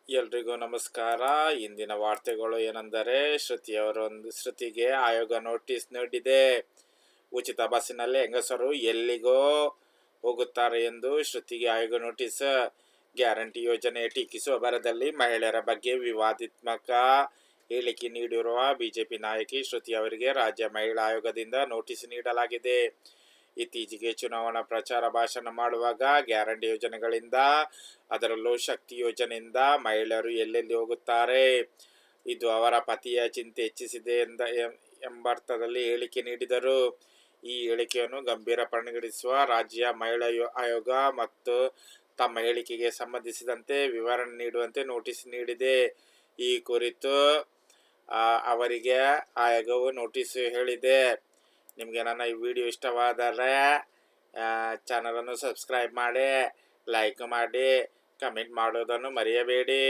ಎಲ್ರಿಗೂ ನಮಸ್ಕಾರ. ಇಂದಿನ ವಾರ್ತೆಗಳು ಏನೆಂದರೆ ಶ್ರುತಿಗೆ ಆಯೋಗ ನೋಟಿಸ್ ನೀಡಿದೆ. ಉಚಿತ ಬಸ್ಸಿನಲ್ಲಿ ಹೆಂಗಸರು ಎಲ್ಲಿಗೋ ಹೋಗುತ್ತಾರೆ ಎಂದು ಶ್ರುತಿಗೆ ಆಯೋಗ ನೋಟಿಸ್. ಗ್ಯಾರಂಟಿ ಯೋಜನೆ ಟೀಕಿಸುವ ಬರದಲ್ಲಿ ಮಹಿಳೆಯರ ಬಗ್ಗೆ ವಿವಾದಾತ್ಮಕ ಹೇಳಿಕೆ ನೀಡಿರುವ ಬಿಜೆಪಿ ನಾಯಕಿ ಶ್ರುತಿ ಅವರಿಗೆ ರಾಜ್ಯ ಮಹಿಳಾ ಆಯೋಗದಿಂದ ನೋಟಿಸ್ ನೀಡಲಾಗಿದೆ. ಇತ್ತೀಚೆಗೆ ಚುನಾವಣಾ ಪ್ರಚಾರ ಭಾಷಣ ಮಾಡುವಾಗ ಗ್ಯಾರಂಟಿ ಯೋಜನೆಗಳಿಂದ, ಅದರಲ್ಲೂ ಶಕ್ತಿ ಯೋಜನೆಯಿಂದ ಮಹಿಳೆಯರು ಎಲ್ಲೆಲ್ಲಿ ಹೋಗುತ್ತಾರೆ, ಇದು ಅವರ ಪತಿಯ ಚಿಂತೆ ಹೆಚ್ಚಿಸಿದೆ ಎಂಬರ್ಥದಲ್ಲಿ ಹೇಳಿಕೆ ನೀಡಿದರು. ಈ ಹೇಳಿಕೆಯನ್ನು ಗಂಭೀರ ಪರಿಗಣಿಸುವ ರಾಜ್ಯ ಮಹಿಳಾ ಆಯೋಗ ಮತ್ತು ತಮ್ಮ ಹೇಳಿಕೆಗೆ ಸಂಬಂಧಿಸಿದಂತೆ ವಿವರಣೆ ನೀಡುವಂತೆ ನೋಟಿಸ್ ನೀಡಿದೆ. ಈ ಕುರಿತು ಅವರಿಗೆ ಆಯೋಗವು ನೋಟಿಸ್ ಹೇಳಿದೆ. ನಿಮಗೆ ನನ್ನ ಈ ವಿಡಿಯೋ ಇಷ್ಟವಾದರೆ ಚಾನಲನ್ನು ಸಬ್ಸ್ಕ್ರೈಬ್ ಮಾಡಿ, ಲೈಕ್ ಮಾಡಿ, ಕಮೆಂಟ್ ಮಾಡೋದನ್ನು ಮರೆಯಬೇಡಿ.